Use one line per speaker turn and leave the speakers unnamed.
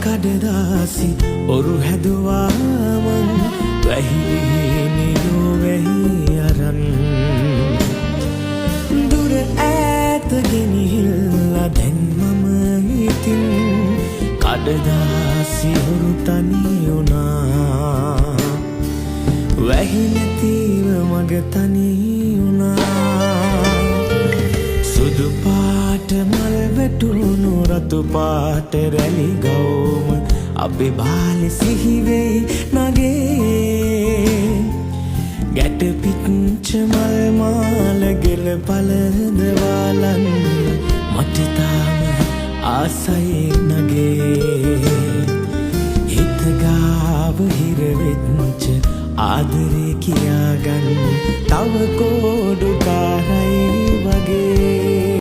කඩදාසි ඔරු හැදුවා මං වැහිලි නියෝ වැහි අරන් දුර ඈත ගෙනිහිල්ලා දැන් මම ඉතින් කඩදාසි ඔරු තනි වුණා වැහි නැතිව මග තනි වුණා සුදු පාට මල් වැටුණු රතු පාට රැලි ගවුම අපේ බාලේ සිහිවෙයි නගේ ගැට පිච්ච මල් මාල ගෙල පළඳ වාලන්න මට තාම ආසයි නගේ හිත ගාව හිර වෙච්ච ආදරේ කියාගන්න තව කෝඩු